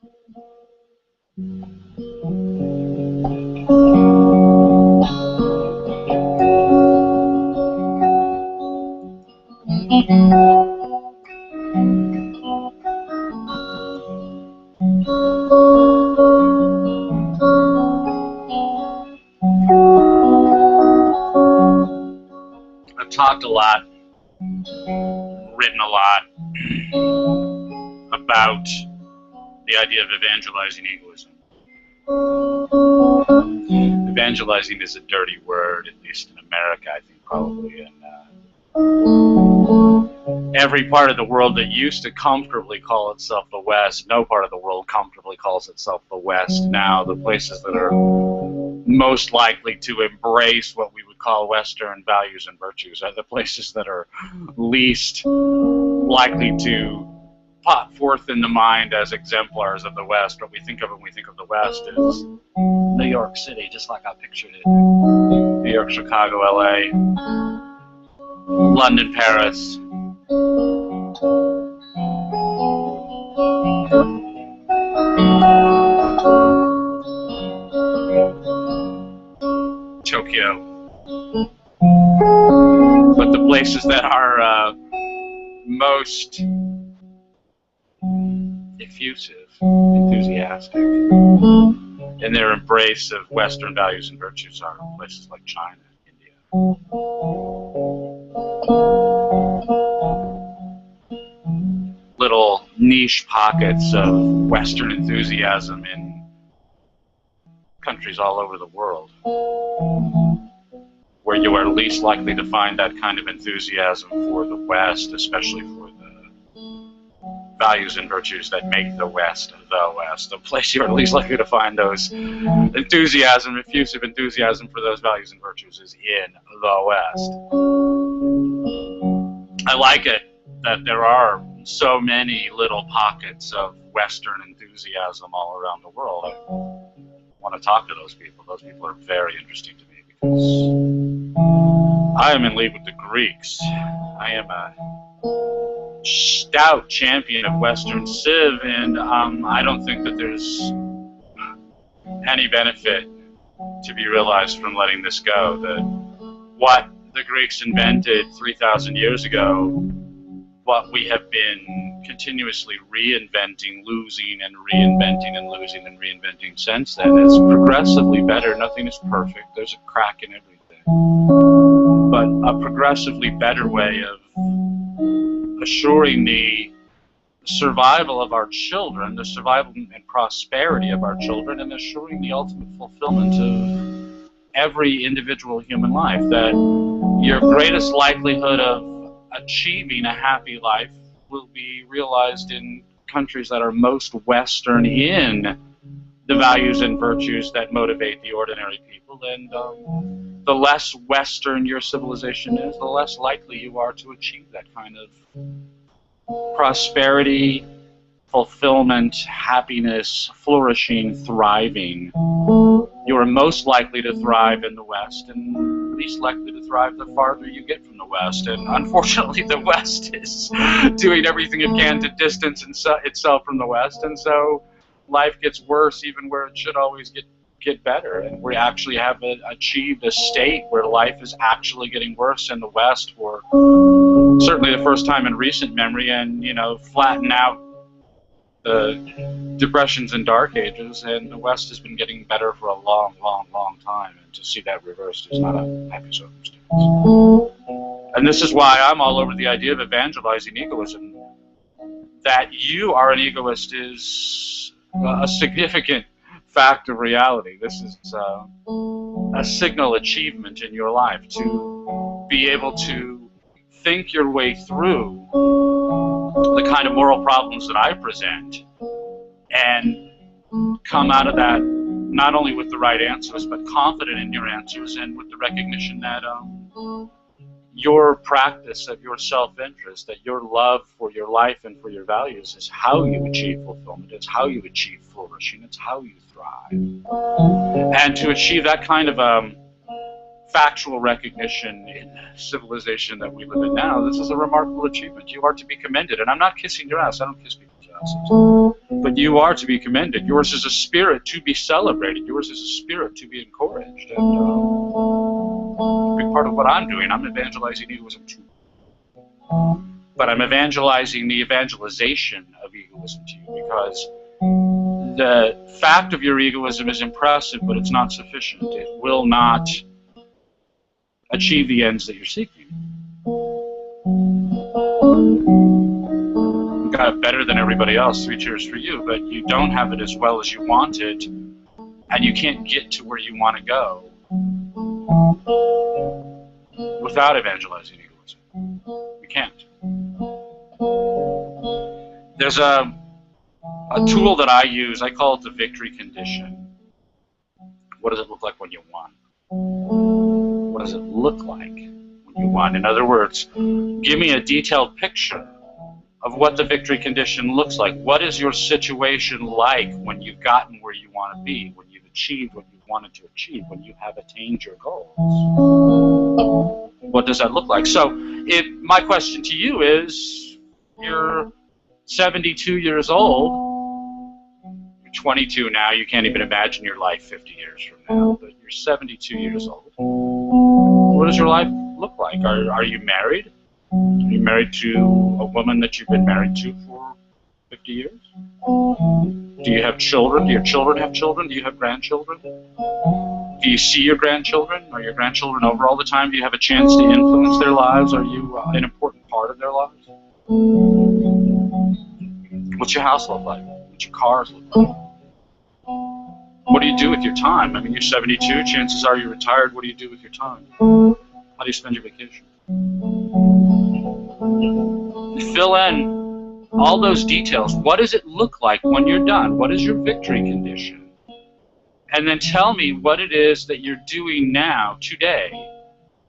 I've talked a lot, written a lot about the idea of evangelizing egoism. Evangelizing is a dirty word, at least in America, I think probably in every part of the world that used to comfortably call itself the West. No part of the world comfortably calls itself the West now. The places that are most likely to embrace what we would call Western values and virtues are the places that are least likely to pop forth in the mind as exemplars of the West. What we think of when we think of the West is New York City, just like I pictured it. New York, Chicago, LA, London, Paris. Tokyo. But the places that are most effusive, enthusiastic in their embrace of Western values and virtues are places like China, India. Little niche pockets of Western enthusiasm in countries all over the world, where you are least likely to find that kind of enthusiasm for the West, especially for the values and virtues that make the West the West. The place you are least likely to find those enthusiasm, effusive enthusiasm for those values and virtues is in the West. I like it that there are so many little pockets of Western enthusiasm all around the world. I want to talk to those people. Those people are very interesting to me because I am in league with the Greeks. I am a stout champion of Western Civ, and I don't think that there's any benefit to be realized from letting this go. That what the Greeks invented 3,000 years ago, what we have been continuously reinventing, losing, and reinventing, and losing, and reinventing since then is progressively better. Nothing is perfect. There's a crack in everything. But a progressively better way of assuring the survival of our children, the survival and prosperity of our children, and assuring the ultimate fulfillment of every individual human life. That your greatest likelihood of achieving a happy life will be realized in countries that are most Western in the values and virtues that motivate the ordinary people. And the less Western your civilization is, the less likely you are to achieve that kind of prosperity, fulfillment, happiness, flourishing, thriving. You are most likely to thrive in the West and least likely to thrive the farther you get from the West. And unfortunately, the West is doing everything it can to distance itself from the West, and so life gets worse even where it should always get better. And we actually have achieved a state where life is actually getting worse in the West for certainly the first time in recent memory, and flatten out the depressions and dark ages, and the West has been getting better for a long, long, long time, and to see that reversed is not a happy circumstance. And this is why I'm all over the idea of evangelizing egoism. That you are an egoist is a significant fact of reality. This is a signal achievement in your life, to be able to think your way through the kind of moral problems that I present and come out of that not only with the right answers, but confident in your answers, and with the recognition that your practice of your self-interest, that your love for your life and for your values is how you achieve fulfillment, it's how you achieve flourishing, it's how you thrive. And to achieve that kind of factual recognition in the civilization that we live in now, this is a remarkable achievement. You are to be commended. And I'm not kissing your ass. I don't kiss people's else's. But you are to be commended. Yours is a spirit to be celebrated. Yours is a spirit to be encouraged. And a big part of what I'm doing, I'm evangelizing egoism too. But I'm evangelizing the evangelization of egoism to you, because the fact of your egoism is impressive, but it's not sufficient. It will not achieve the ends that you're seeking. You got it better than everybody else, 3 cheers for you, but you don't have it as well as you want it, and you can't get to where you want to go without evangelizing egoism. You can't. There's a tool that I use. I call it the victory condition. What does it look like when you won? What does it look like when you won? In other words, give me a detailed picture of what the victory condition looks like. What is your situation like when you've gotten where you want to be, when you've achieved what you wanted to achieve, when you have attained your goals? What does that look like? So, my question to you is, you're 72 years old, you're 22 now, you can't even imagine your life 50 years from now, but you're 72 years old. What does your life look like? Are you married? Are you married to a woman that you've been married to for 50 years? Do you have children? Do your children have children? Do you have grandchildren? Do you see your grandchildren? Are your grandchildren over all the time? Do you have a chance to influence their lives? Are you an important part of their lives? What's your house look like? What's your cars look like? What do you do with your time? I mean, you're 72, chances are you're retired. What do you do with your time? How do you spend your vacation? Fill in all those details. What does it look like when you're done? What is your victory condition? And then tell me what it is that you're doing now, today,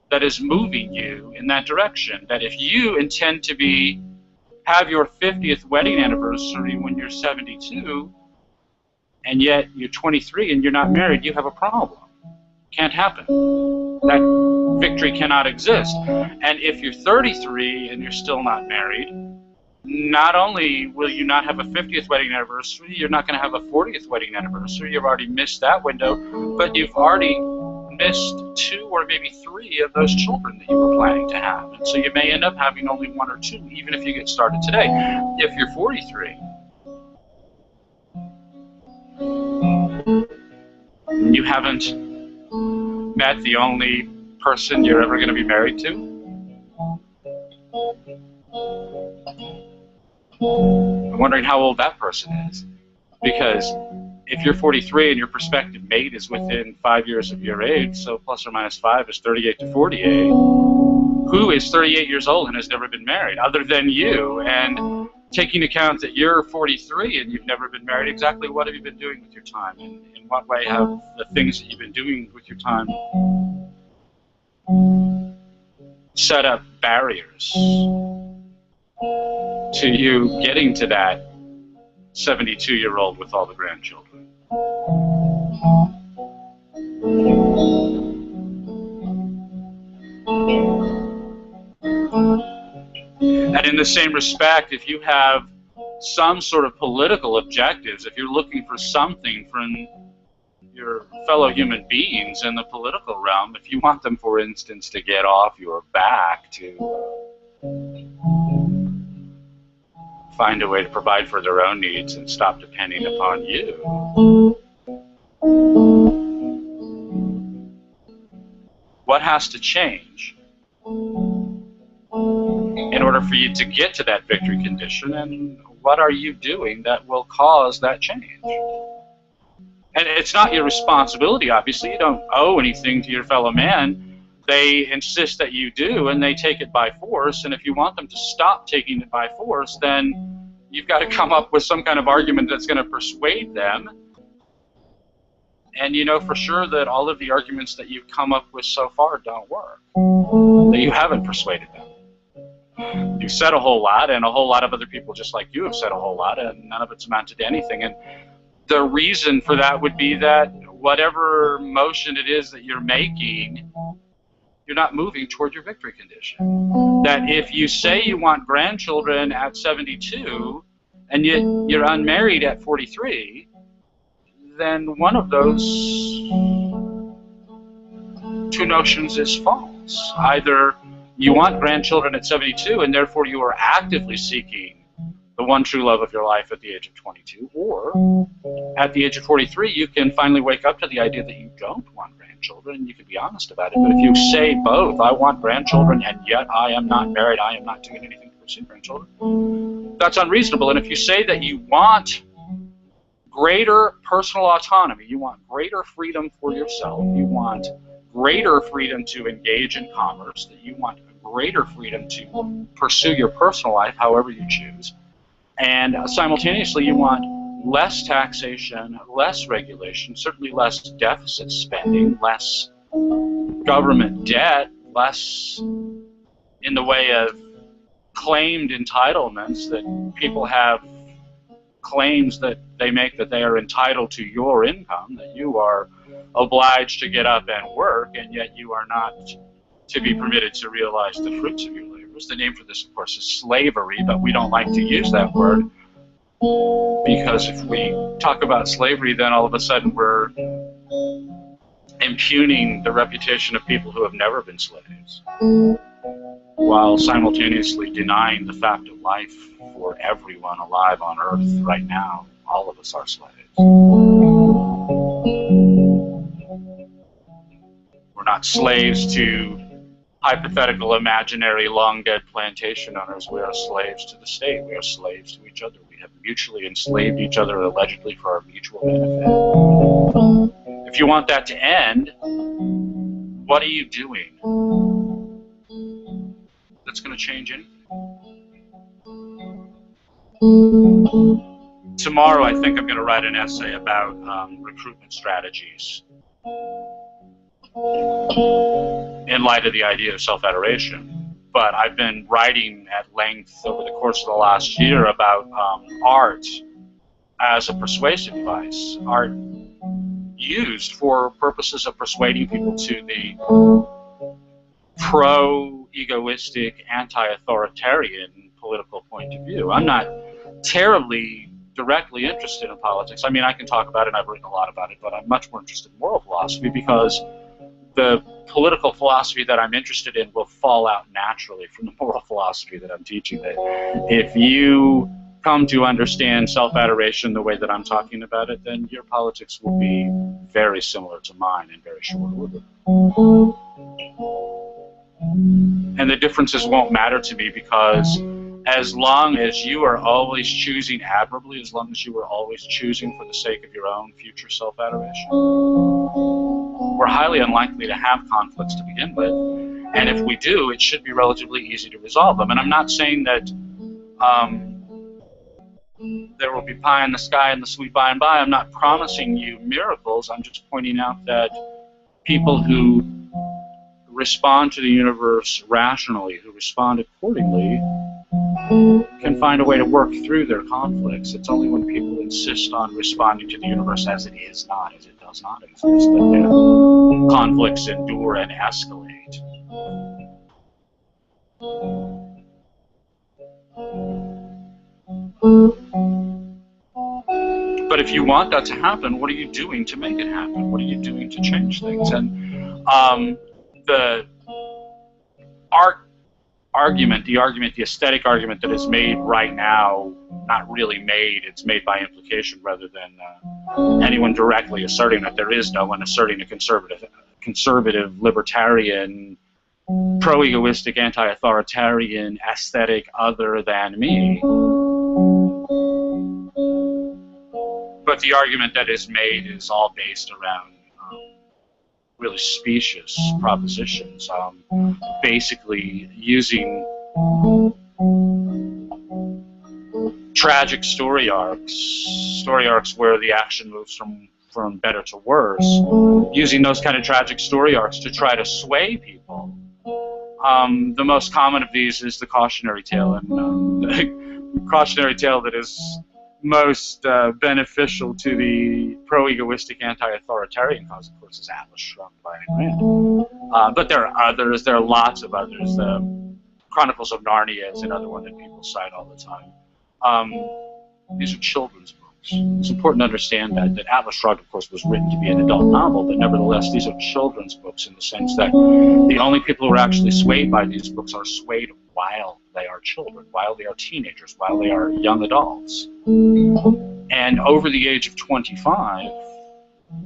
that is moving you in that direction. That if you intend to have your 50th wedding anniversary when you're 72, and yet you're 23 and you're not married, you have a problem. Can't happen. That victory cannot exist. And if you're 33 and you're still not married, not only will you not have a 50th wedding anniversary, you're not going to have a 40th wedding anniversary. You've already missed that window, but you've already missed 2 or maybe 3 of those children that you were planning to have. And so you may end up having only 1 or 2, even if you get started today. If you're 43, you haven't met the only person you're ever going to be married to, I'm wondering how old that person is. Because if you're 43 and your prospective mate is within 5 years of your age, so plus or minus 5 is 38 to 48, who is 38 years old and has never been married other than you? And taking account that you're 43 and you've never been married, exactly what have you been doing with your time? And in what way have the things that you've been doing with your time set up barriers to you getting to that 72-year-old with all the grandchildren? And in the same respect, if you have some sort of political objectives, if you're looking for something from your fellow human beings in the political realm, if you want them, for instance, to get off your back, to find a way to provide for their own needs and stop depending upon you, what has to change in order for you to get to that victory condition, and what are you doing that will cause that change? And it's not your responsibility, obviously. You don't owe anything to your fellow man. They insist that you do, and they take it by force, and if you want them to stop taking it by force, then you've got to come up with some kind of argument that's going to persuade them. And you know for sure that all of the arguments that you've come up with so far don't work, that you haven't persuaded them. You've said a whole lot, and a whole lot of other people just like you have said a whole lot, and none of it's amounted to anything. And the reason for that would be that whatever motion it is that you're making, you're not moving toward your victory condition. That if you say you want grandchildren at 72, and yet you're unmarried at 43, then one of those two notions is false. Either you want grandchildren at 72, and therefore you are actively seeking the one true love of your life at the age of 22, or at the age of 43, you can finally wake up to the idea that you don't want grandchildren, and you can be honest about it. But if you say both, I want grandchildren, and yet I am not married, I am not doing anything to pursue grandchildren, that's unreasonable. And if you say that you want greater personal autonomy, you want greater freedom for yourself, you want greater freedom to engage in commerce, that you want greater freedom to pursue your personal life however you choose, and simultaneously you want less taxation, less regulation, certainly less deficit spending, less government debt, less in the way of claimed entitlements, that people have claims that they make that they are entitled to your income, that you are obliged to get up and work, and yet you are not to be permitted to realize the fruits of your labors. The name for this, of course, is slavery, but we don't like to use that word, because if we talk about slavery, then all of a sudden we're impugning the reputation of people who have never been slaves, while simultaneously denying the fact of life for everyone alive on earth right now. All of us are slaves. We're not slaves to hypothetical, imaginary, long-dead plantation owners. We are slaves to the state. We are slaves to each other. We have mutually enslaved each other, allegedly for our mutual benefit. If you want that to end, what are you doing that's going to change anything? Tomorrow, I think I'm going to write an essay about recruitment strategies in light of the idea of self-adoration. But I've been writing at length over the course of the last year about art as a persuasive device, art used for purposes of persuading people to the pro-egoistic, anti-authoritarian political point of view. I'm not terribly directly interested in politics. I mean, I can talk about it, and I've written a lot about it, but I'm much more interested in moral philosophy, because the political philosophy that I'm interested in will fall out naturally from the moral philosophy that I'm teaching. That if you come to understand self-adoration the way that I'm talking about it, then your politics will be very similar to mine in very short order. And the differences won't matter to me, because as long as you are always choosing admirably, as long as you are always choosing for the sake of your own future self-adoration, we're highly unlikely to have conflicts to begin with. And if we do, it should be relatively easy to resolve them. And I'm not saying that there will be pie in the sky and the sweet by and by. I'm not promising you miracles. I'm just pointing out that people who respond to the universe rationally, who respond accordingly, can find a way to work through their conflicts. It's only when people insist on responding to the universe as it is not, as it does not exist, that their conflicts endure and escalate. But if you want that to happen, what are you doing to make it happen? What are you doing to change things? And the argument, the aesthetic argument that is made right now, not really made, it's made by implication rather than anyone directly asserting it. There is no one asserting a conservative, libertarian, pro-egoistic, anti-authoritarian aesthetic other than me. But the argument that is made is all based around really specious propositions, basically using tragic story arcs where the action moves from better to worse, using those kind of tragic story arcs to try to sway people. The most common of these is the cautionary tale, and the cautionary tale that is most beneficial to the pro-egoistic, anti-authoritarian cause, of course, is Atlas Shrugged by Ayn Rand. But there are others. There are lots of others. Chronicles of Narnia is another one that people cite all the time. These are children's books. It's important to understand that Atlas Shrugged, of course, was written to be an adult novel, but nevertheless, these are children's books in the sense that the only people who are actually swayed by these books are swayed while they are children, while they are teenagers, while they are young adults. And over the age of 25,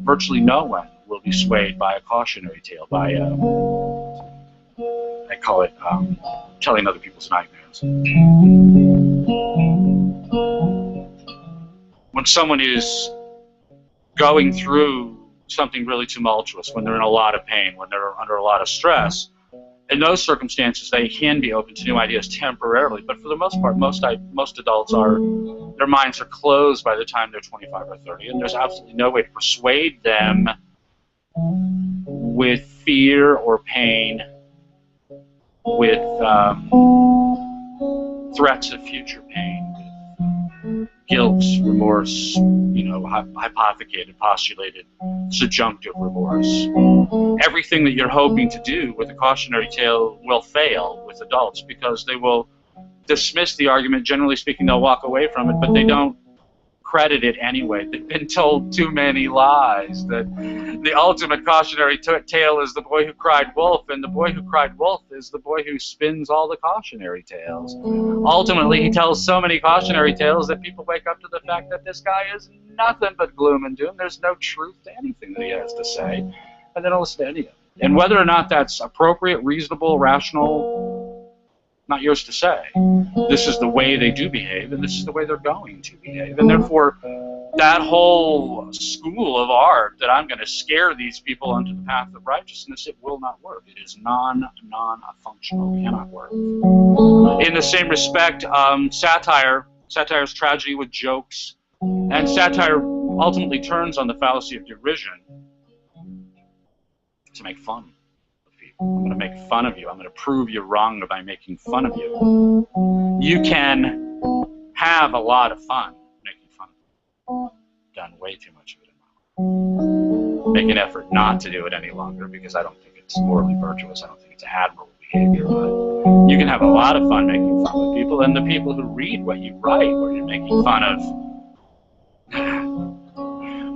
virtually no one will be swayed by a cautionary tale, by, I call it, telling other people's nightmares. When someone is going through something really tumultuous, when they're in a lot of pain, when they're under a lot of stress, in those circumstances, they can be open to new ideas temporarily, but for the most part, most adults are, their minds are closed by the time they're 25 or 30, and there's absolutely no way to persuade them with fear or pain, with threats of future pain, with guilt, remorse, hypothecated, postulated, subjunctive remorse. Everything that you're hoping to do with a cautionary tale will fail with adults because they will dismiss the argument. Generally speaking, they'll walk away from it, but they don't credit it anyway. They've been told too many lies. That the ultimate cautionary tale is the boy who cried wolf, and the boy who cried wolf is the boy who spins all the cautionary tales. Ultimately, he tells so many cautionary tales that people wake up to the fact that this guy is nothing but gloom and doom. There's no truth to anything that he has to say, and they don't listen to any of it. And whether or not that's appropriate, reasonable, rational, not yours to say. This is the way they do behave, and this is the way they're going to behave. And therefore, that whole school of art that I'm going to scare these people onto the path of righteousness, it will not work. It is non-functional, cannot work. In the same respect, satire's tragedy with jokes, and satire ultimately turns on the fallacy of derision to make fun. I'm going to make fun of you. I'm going to prove you wrong by making fun of you. You can have a lot of fun making fun of you. Done way too much of it in my life. Make an effort not to do it any longer because I don't think it's morally virtuous. I don't think it's admirable behavior. But you can have a lot of fun making fun of people, and the people who read what you write, where you're making fun of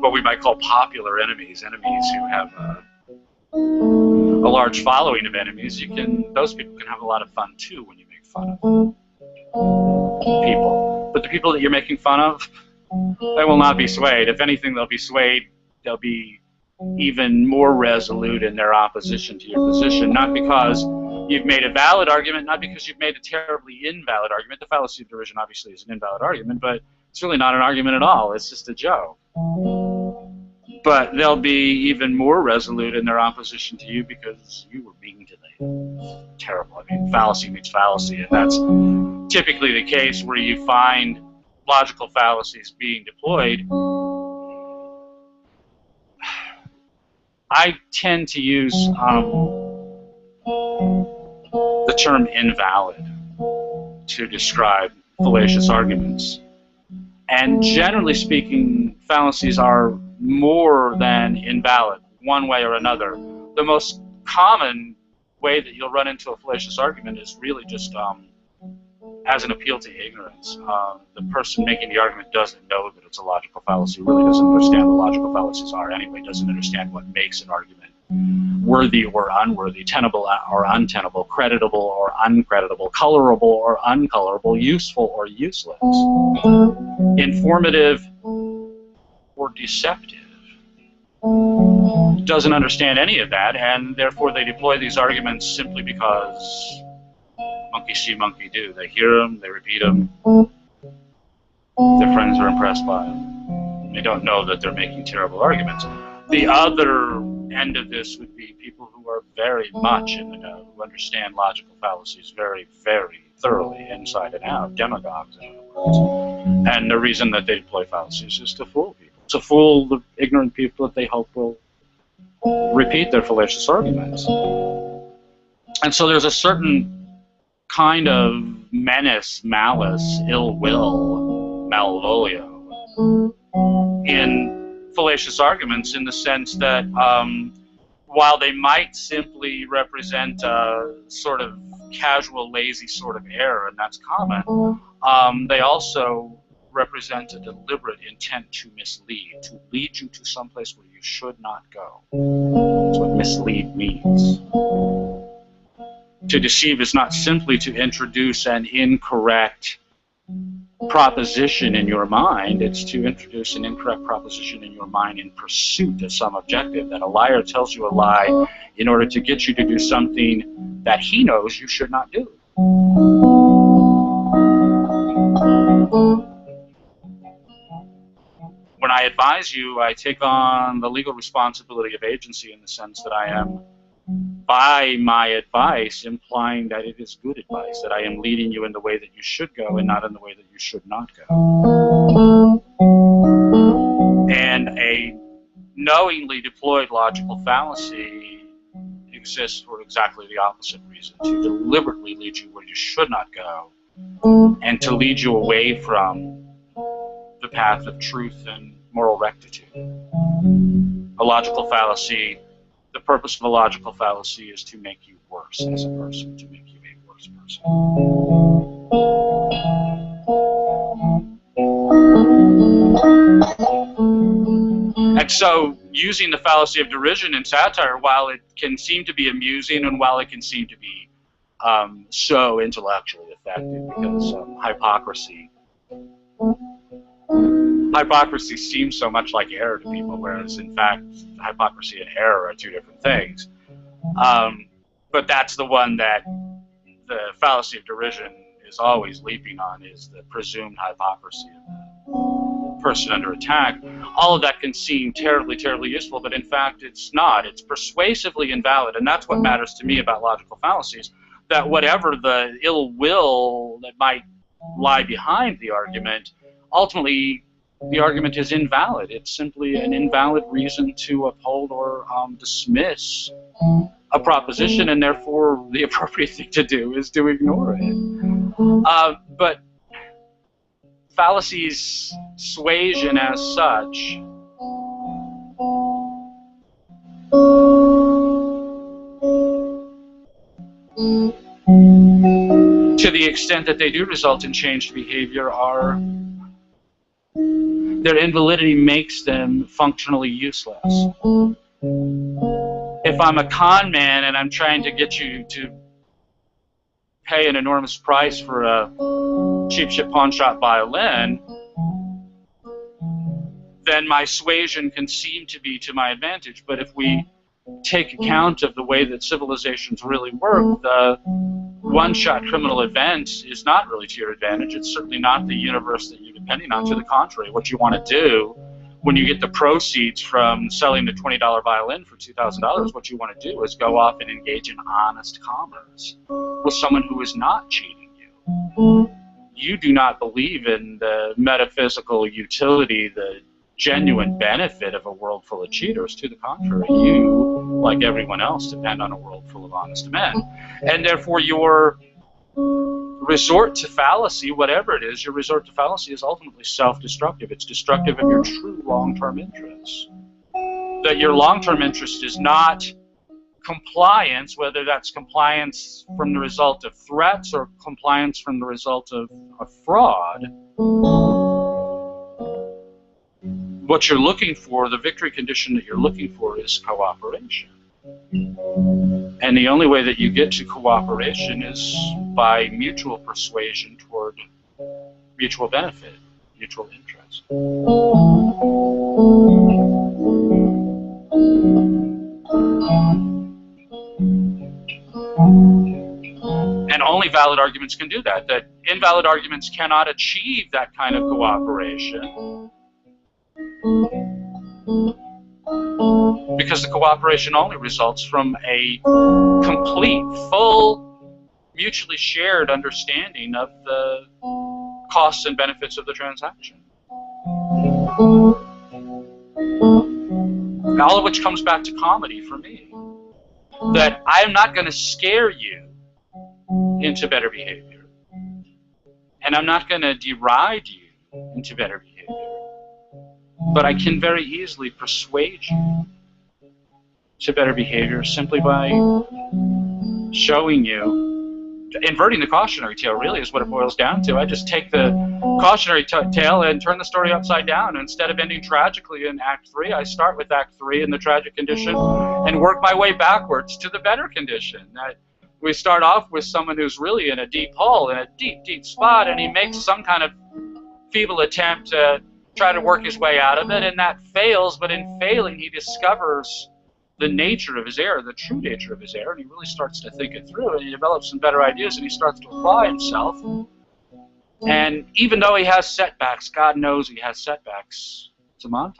what we might call popular enemies, enemies who have a large following of enemies, those people can have a lot of fun too when you make fun of people. But the people that you're making fun of, they will not be swayed. If anything, they'll be swayed. They'll be even more resolute in their opposition to your position, not because you've made a valid argument, not because you've made a terribly invalid argument. The fallacy of derision obviously is an invalid argument, but it's really not an argument at all. It's just a joke. But they'll be even more resolute in their opposition to you because you were mean to them. Terrible. I mean, fallacy meets fallacy, and that's typically the case where you find logical fallacies being deployed. I tend to use the term invalid to describe fallacious arguments. And generally speaking, fallacies are more than invalid, one way or another. The most common way that you'll run into a fallacious argument is really just as an appeal to ignorance. The person making the argument doesn't know that it's a logical fallacy, really doesn't understand what logical fallacies are anyway, doesn't understand what makes an argument worthy or unworthy, tenable or untenable, creditable or uncreditable, colorable or uncolorable, useful or useless, informative or deceptive. Doesn't understand any of that, and therefore they deploy these arguments simply because monkey see, monkey do. They hear them, they repeat them, their friends are impressed by them. They don't know that they're making terrible arguments. The other end of this would be people who are very much in the know, who understand logical fallacies very, very thoroughly, inside and out, demagogues, in other words. And the reason that they deploy fallacies is to fool people, to fool the ignorant people that they hope will repeat their fallacious arguments. And so there's a certain kind of menace, malice, ill will, malvolio in fallacious arguments, in the sense that while they might simply represent a sort of casual, lazy sort of error, and that's common, they also represents a deliberate intent to mislead, to lead you to someplace where you should not go. That's what mislead means. To deceive is not simply to introduce an incorrect proposition in your mind, it's to introduce an incorrect proposition in your mind in pursuit of some objective. That a liar tells you a lie in order to get you to do something that he knows you should not do. When I advise you, I take on the legal responsibility of agency in the sense that I am, by my advice, implying that it is good advice, that I am leading you in the way that you should go and not in the way that you should not go. And a knowingly deployed logical fallacy exists for exactly the opposite reason, to deliberately lead you where you should not go and to lead you away from the path of truth and moral rectitude. A logical fallacy, the purpose of a logical fallacy is to make you worse as a person, to make you a worse person. And so, using the fallacy of derision in satire, while it can seem to be amusing and while it can seem to be so intellectually effective, because hypocrisy seems so much like error to people, whereas in fact hypocrisy and error are two different things. But that's the one that the fallacy of derision is always leaping on, is the presumed hypocrisy of the person under attack. All of that can seem terribly, terribly useful, but in fact it's not. It's persuasively invalid, and that's what matters to me about logical fallacies, that whatever the ill will that might lie behind the argument, ultimately the argument is invalid. It's simply an invalid reason to uphold or dismiss a proposition, and therefore the appropriate thing to do is to ignore it. But fallacies' suasion as such to the extent that they do result in changed behavior, their invalidity makes them functionally useless. If I'm a con man and I'm trying to get you to pay an enormous price for a cheap ship pawn shop violin, then my suasion can seem to be to my advantage. But if we take account of the way that civilizations really work, the one-shot criminal event is not really to your advantage. It's certainly not the universe that you're depending on. To the contrary, what you want to do when you get the proceeds from selling the $20 violin for $2,000, what you want to do is go off and engage in honest commerce with someone who is not cheating you. You do not believe in the metaphysical utility, the genuine benefit of a world full of cheaters. To the contrary, you, like everyone else, depend on a world full of honest men. And therefore your resort to fallacy, whatever it is, your resort to fallacy is ultimately self-destructive. It's destructive of your true long-term interests. That your long-term interest is not compliance, whether that's compliance from the result of threats or compliance from the result of fraud. What you're looking for, the victory condition that you're looking for, is cooperation. And the only way that you get to cooperation is by mutual persuasion toward mutual benefit, mutual interest. And only valid arguments can do that. That invalid arguments cannot achieve that kind of cooperation, because the cooperation only results from a complete, full, mutually shared understanding of the costs and benefits of the transaction. All of which comes back to comedy for me. That I am not going to scare you into better behavior. And I'm not going to deride you into better behavior. But I can very easily persuade you to better behavior simply by showing you, inverting the cautionary tale really is what it boils down to. I just take the cautionary tale and turn the story upside down. Instead of ending tragically in Act 3, I start with Act 3 in the tragic condition and work my way backwards to the better condition. We start off with someone who's really in a deep hole, in a deep, deep spot, and he makes some kind of feeble attempt to try to work his way out of it, and that fails, but in failing he discovers the nature of his error, the true nature of his error, and he really starts to think it through, and he develops some better ideas, and he starts to apply himself. And even though he has setbacks, God knows he has setbacks, it's a montage.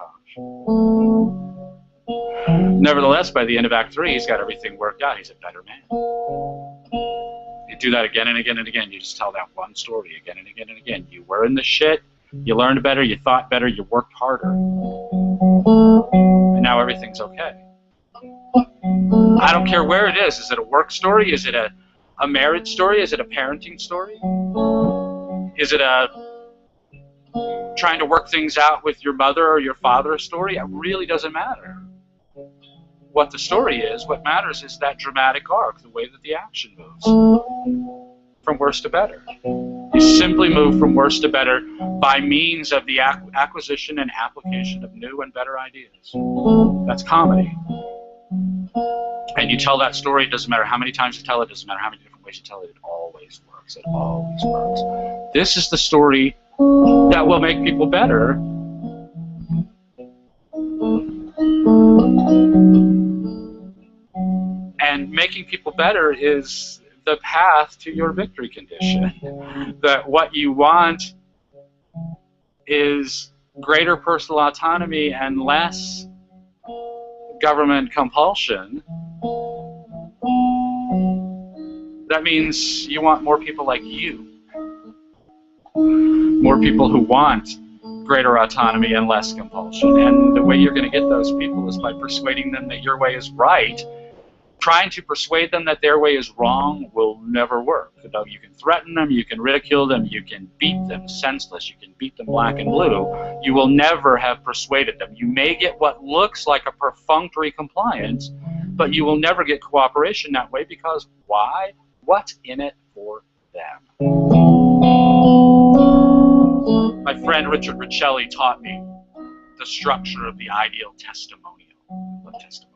Nevertheless, by the end of Act 3, he's got everything worked out. He's a better man. You do that again and again and again. You just tell that one story again and again and again. You were in the shit, you learned better, you thought better, you worked harder. And now everything's okay. I don't care where it is. Is it a work story? Is it a marriage story? Is it a parenting story? Is it a trying to work things out with your mother or your father story? It really doesn't matter what the story is. What matters is that dramatic arc, the way that the action moves from worse to better. You simply move from worse to better by means of the acquisition and application of new and better ideas. That's comedy. And you tell that story, it doesn't matter how many times you tell it, it doesn't matter how many different ways you tell it, it always works. It always works. This is the story that will make people better. And making people better is the path to your victory condition. That what you want is greater personal autonomy and less government compulsion. That means you want more people like you. More people who want greater autonomy and less compulsion. And the way you're going to get those people is by persuading them that your way is right. Trying to persuade them that their way is wrong will never work. You can threaten them, you can ridicule them, you can beat them senseless, you can beat them black and blue. You will never have persuaded them. You may get what looks like a perfunctory compliance, but you will never get cooperation that way because why? What's in it for them? My friend Richard Riccelli taught me the structure of the ideal testimonial. What testimonials?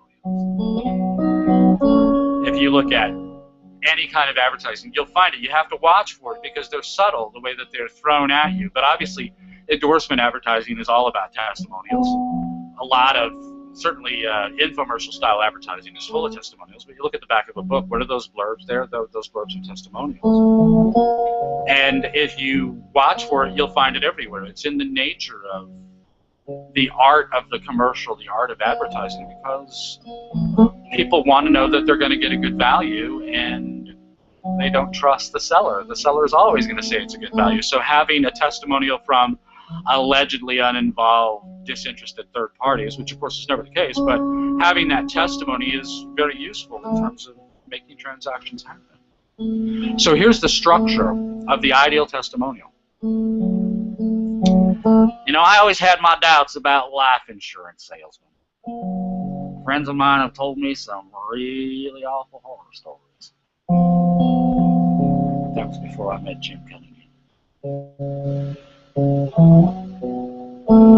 If you look at any kind of advertising, you'll find it. You have to watch for it because they're subtle, the way that they're thrown at you. But obviously, endorsement advertising is all about testimonials. A lot of, certainly, infomercial-style advertising is full of testimonials. But you look at the back of a book, what are those blurbs there? Those blurbs are testimonials. And if you watch for it, you'll find it everywhere. It's in the nature of the art of the commercial, the art of advertising, because people want to know that they're going to get a good value, and they don't trust the seller. The seller is always going to say it's a good value. So having a testimonial from allegedly uninvolved, disinterested third parties, which of course is never the case, but having that testimony is very useful in terms of making transactions happen. So here's the structure of the ideal testimonial. You know, I always had my doubts about life insurance salesmen. Friends of mine have told me some really awful horror stories. That was before I met Jim Cunningham.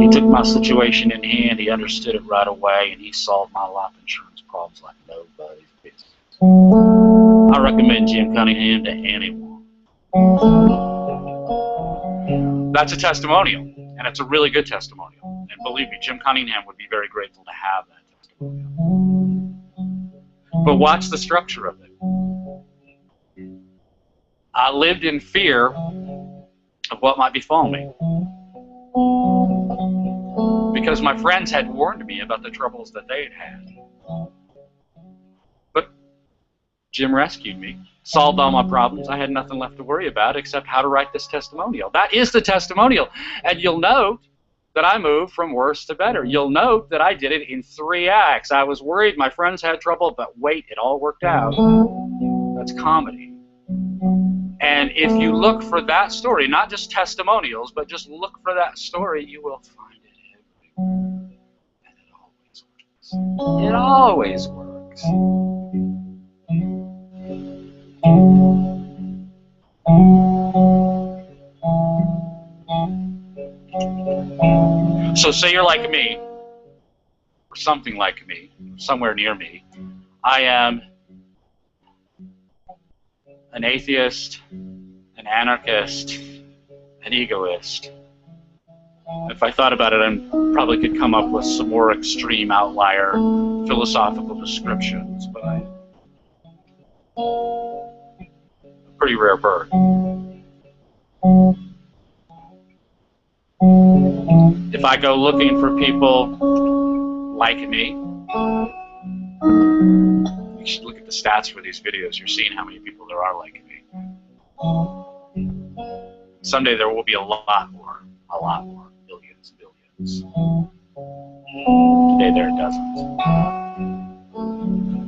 He took my situation in hand, he understood it right away, and he solved my life insurance problems like nobody's business. I recommend Jim Cunningham to anyone. That's a testimonial, and it's a really good testimonial. And believe me, Jim Cunningham would be very grateful to have that testimonial. But watch the structure of it. I lived in fear of what might befall me, because my friends had warned me about the troubles that they had had. But Jim rescued me, solved all my problems. I had nothing left to worry about except how to write this testimonial. That is the testimonial. And you'll note that I moved from worse to better. You'll note that I did it in 3 acts. I was worried, my friends had trouble, but wait, it all worked out. That's comedy. And if you look for that story, not just testimonials, but just look for that story, you will find it everywhere. And it always works. It always works. So say you're like me, or something like me, somewhere near me. I am an atheist, an anarchist, an egoist. If I thought about it, I probably could come up with some more extreme outlier philosophical descriptions, but I'm a pretty rare bird. If I go looking for people like me, you should look at the stats for these videos. You're seeing how many people there are like me. Someday there will be a lot more, billions and billions. Today there doesn't.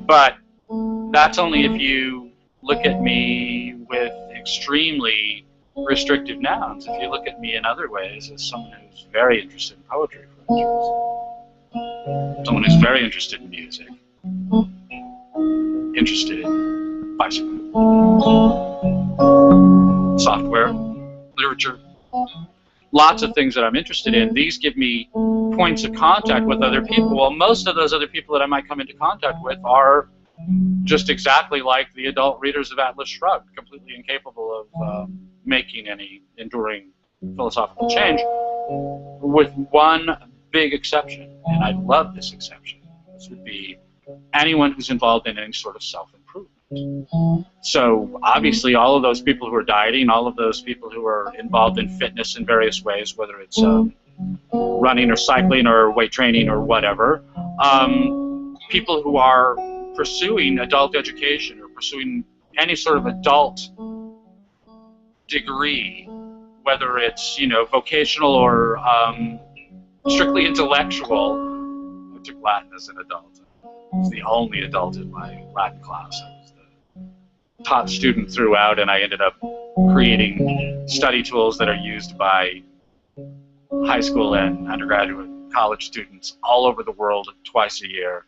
But that's only if you look at me with extremely restrictive nouns. If you look at me in other ways as someone who's very interested in poetry, for instance, someone who's very interested in music, interested in bicycling, software, literature, lots of things that I'm interested in. These give me points of contact with other people. Well, most of those other people that I might come into contact with are just exactly like the adult readers of Atlas Shrugged, completely incapable of making any enduring philosophical change, with one big exception, and I love this exception. This would be anyone who's involved in any sort of self-improvement. So obviously all of those people who are dieting, all of those people who are involved in fitness in various ways, whether it's running or cycling or weight training or whatever, people who are pursuing adult education or pursuing any sort of adult degree, whether it's, you know, vocational or strictly intellectual. I took Latin as an adult. I was the only adult in my Latin class. I was the top student throughout, and I ended up creating study tools that are used by high school and undergraduate college students all over the world twice a year.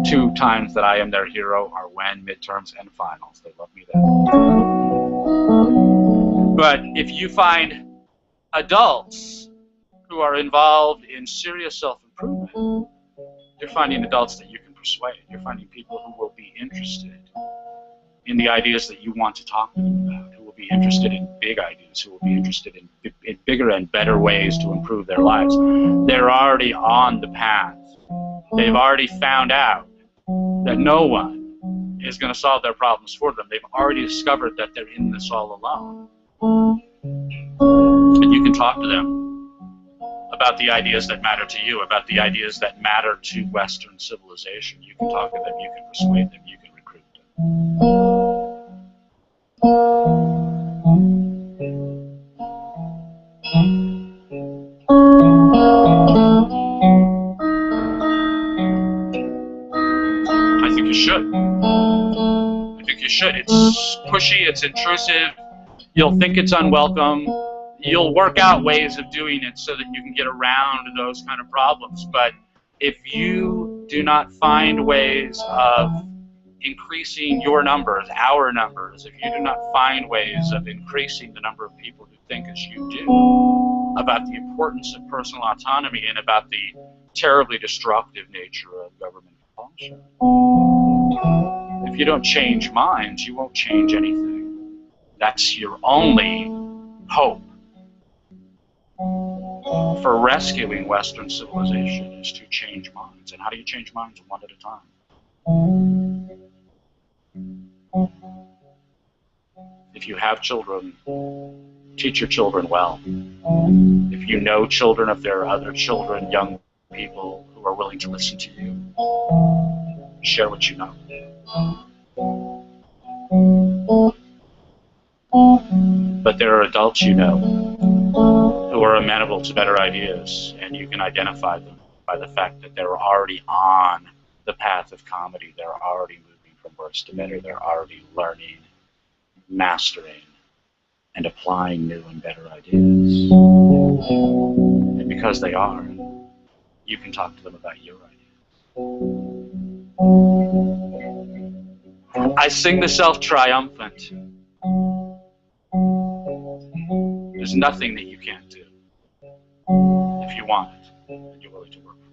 2 times that I am their hero are when midterms and finals. They love me then. But if you find adults who are involved in serious self-improvement, you're finding adults that you can persuade. You're finding people who will be interested in the ideas that you want to talk to them about, who will be interested in big ideas, who will be interested in bigger and better ways to improve their lives. They're already on the path. They've already found out that no one is going to solve their problems for them. They've already discovered that they're in this all alone. And you can talk to them about the ideas that matter to you, about the ideas that matter to Western civilization. You can talk to them, you can persuade them, you can recruit them. I think you should. I think you should. It's pushy, it's intrusive, you'll think it's unwelcome. You'll work out ways of doing it so that you can get around those kind of problems. But if you do not find ways of increasing your numbers, our numbers, if you do not find ways of increasing the number of people who think as you do about the importance of personal autonomy and about the terribly destructive nature of government function, if you don't change minds, you won't change anything. That's your only hope for rescuing Western civilization, is to change minds. And how do you change minds? One at a time. If you have children, teach your children well. If you know children, if there are other children, young people who are willing to listen to you, share what you know. But there are adults you know who are amenable to better ideas, and you can identify them by the fact that they're already on the path of comedy. They're already moving from worse to better. They're already learning, mastering, and applying new and better ideas. And because they are, you can talk to them about your ideas. I sing the self-triumphant. There's nothing that you can't do. if you want it and you're willing to work for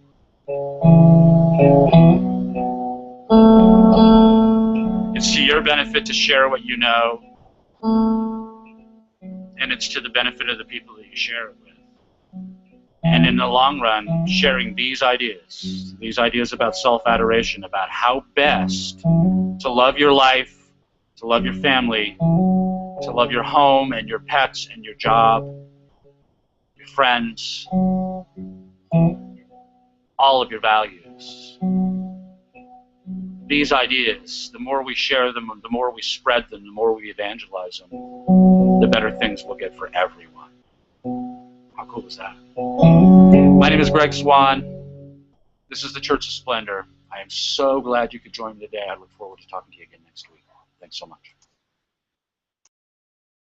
it. It's to your benefit to share what you know, and it's to the benefit of the people that you share it with. And in the long run, sharing these ideas about self-adoration, about how best to love your life, to love your family, to love your home and your pets and your job, your friends, all of your values. These ideas, the more we share them, the more we spread them, the more we evangelize them, the better things we'll get for everyone. How cool is that? My name is Greg Swann. This is the Church of Splendor. I am so glad you could join me today. I look forward to talking to you again next week. Thanks so much.